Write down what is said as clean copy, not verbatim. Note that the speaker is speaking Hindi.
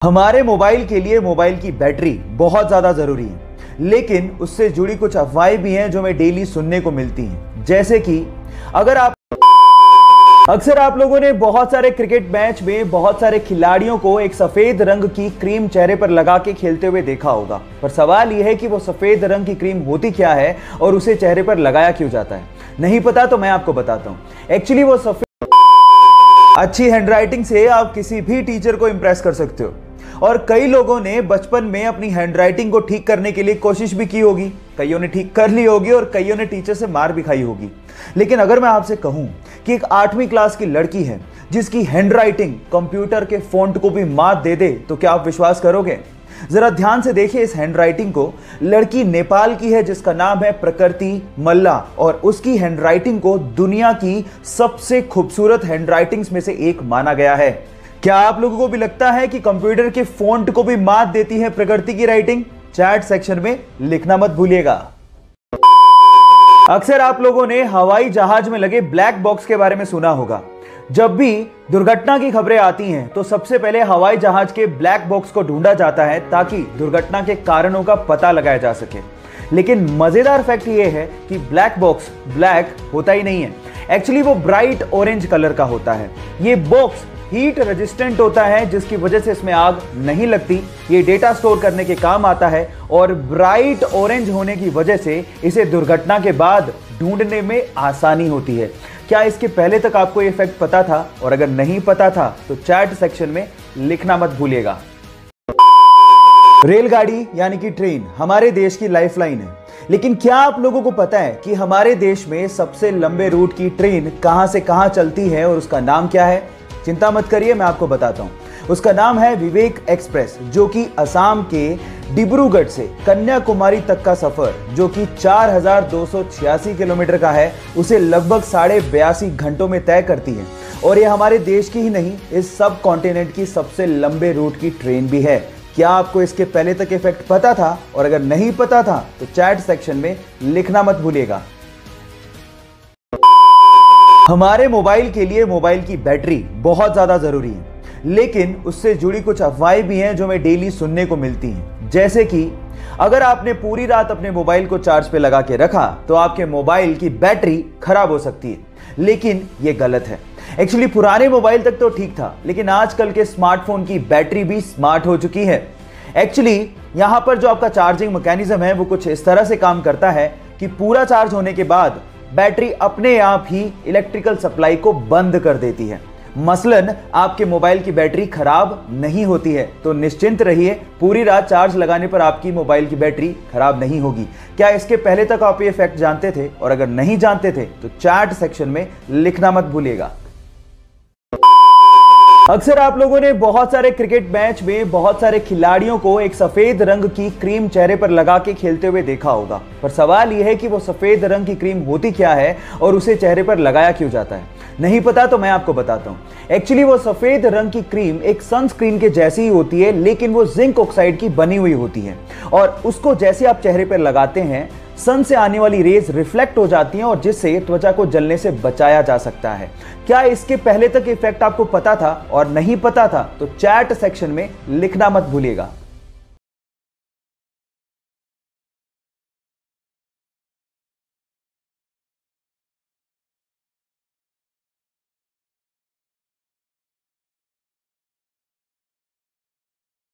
हमारे मोबाइल के लिए मोबाइल की बैटरी बहुत ज़्यादा ज़रूरी है, लेकिन उससे जुड़ी कुछ अफवाहें भी हैं जो हमें डेली सुनने को मिलती हैं। जैसे कि अक्सर आप लोगों ने बहुत सारे क्रिकेट मैच में बहुत सारे खिलाड़ियों को एक सफेद रंग की क्रीम चेहरे पर लगा के खेलते हुए देखा होगा, पर सवाल यह है कि वो सफेद रंग की क्रीम होती क्या है और उसे चेहरे पर लगाया क्यों जाता है। नहीं पता तो मैं आपको बताता हूं। एक्चुअली वो सफेद अच्छी हैंडराइटिंग से आप किसी भी टीचर को इंप्रेस कर सकते हो, और कई लोगों ने बचपन में अपनी हैंडराइटिंग को ठीक करने के लिए कोशिश भी की होगी। कईयों ने ठीक कर ली होगी और कईयों ने टीचर से मार भी खाई होगी। लेकिन अगर मैं आपसे कहूं कि एक 8वीं क्लास की लड़की है जिसकी हैंडराइटिंग कंप्यूटर के फॉन्ट को भी मात दे दे, तो क्या आप विश्वास करोगे? जरा ध्यान से देखिए इस हैंडराइटिंग को। लड़की नेपाल की है जिसका नाम है प्रकृति मल्ला, और उसकी हैंडराइटिंग को दुनिया की सबसे खूबसूरत हैंडराइटिंग्स में से एक माना गया है। क्या आप लोगों को भी लगता है कि कंप्यूटर के फॉन्ट को भी मात देती है प्रकृति की राइटिंग? चैट सेक्शन में लिखना मत भूलिएगा। अक्सर आप लोगों ने हवाई जहाज में लगे ब्लैक बॉक्स के बारे में सुना होगा। जब भी दुर्घटना की खबरें आती हैं तो सबसे पहले हवाई जहाज के ब्लैक बॉक्स को ढूंढा जाता है ताकि दुर्घटना के कारणों का पता लगाया जा सके। लेकिन मजेदार फैक्ट यह है कि ब्लैक बॉक्स ब्लैक होता ही नहीं है। एक्चुअली वो ब्राइट ऑरेंज कलर का होता है। ये बॉक्स हीट रेजिस्टेंट होता है, जिसकी वजह से इसमें आग नहीं लगती। ये डेटा स्टोर करने के काम आता है, और ब्राइट ऑरेंज होने की वजह से इसे दुर्घटना के बाद ढूंढने में आसानी होती है। क्या इसके पहले तक आपको ये फैक्ट पता था? और अगर नहीं पता था तो चैट सेक्शन में लिखना मत भूलिएगा। रेलगाड़ी यानी कि ट्रेन हमारे देश की लाइफलाइन है, लेकिन क्या आप लोगों को पता है कि हमारे देश में सबसे लंबे रूट की ट्रेन कहां से कहां चलती है और उसका नाम क्या है? चिंता मत करिए, मैं आपको बताता हूं। उसका नाम है विवेक एक्सप्रेस, जो कि असम के डिब्रूगढ़ से कन्याकुमारी तक का सफर, जो कि 4286 किलोमीटर का है, उसे लगभग 82.5 घंटों में तय करती है। और ये हमारे देश की ही नहीं, इस सब कॉन्टिनेंट की सबसे लंबे रूट की ट्रेन भी है। क्या आपको इसके पहले तक इफेक्ट पता था? और अगर नहीं पता था तो चैट सेक्शन में लिखना मत भूलिएगा। हमारे मोबाइल के लिए मोबाइल की बैटरी बहुत ज़्यादा ज़रूरी है, लेकिन उससे जुड़ी कुछ अफवाहें भी हैं जो हमें डेली सुनने को मिलती हैं। जैसे कि अगर आपने पूरी रात अपने मोबाइल को चार्ज पे लगा के रखा तो आपके मोबाइल की बैटरी खराब हो सकती है, लेकिन ये गलत है। एक्चुअली पुराने मोबाइल तक तो ठीक था, लेकिन आजकल के स्मार्टफोन की बैटरी भी स्मार्ट हो चुकी है। एक्चुअली यहाँ पर जो आपका चार्जिंग मैकेनिज्म है वो कुछ इस तरह से काम करता है कि पूरा चार्ज होने के बाद बैटरी अपने आप ही इलेक्ट्रिकल सप्लाई को बंद कर देती है। मसलन आपके मोबाइल की बैटरी खराब नहीं होती है, तो निश्चिंत रहिए, पूरी रात चार्ज लगाने पर आपकी मोबाइल की बैटरी खराब नहीं होगी। क्या इसके पहले तक आप ये फैक्ट जानते थे? और अगर नहीं जानते थे तो चैट सेक्शन में लिखना मत भूलिएगा। अक्सर आप लोगों ने बहुत सारे क्रिकेट मैच में बहुत सारे खिलाड़ियों को एक सफेद रंग की क्रीम चेहरे पर लगा के खेलते हुए देखा होगा, पर सवाल यह है कि वो सफेद रंग की क्रीम होती क्या है और उसे चेहरे पर लगाया क्यों जाता है। नहीं पता तो मैं आपको बताता हूं। एक्चुअली वो सफेद रंग की क्रीम एक सनस्क्रीन के जैसी ही होती है, लेकिन वो जिंक ऑक्साइड की बनी हुई होती है, और उसको जैसे आप चेहरे पर लगाते हैं सन से आने वाली रेज रिफ्लेक्ट हो जाती हैं, और जिससे त्वचा को जलने से बचाया जा सकता है। क्या इसके पहले तक इफेक्ट आपको पता था? और नहीं पता था तो चैट सेक्शन में लिखना मत भूलिएगा।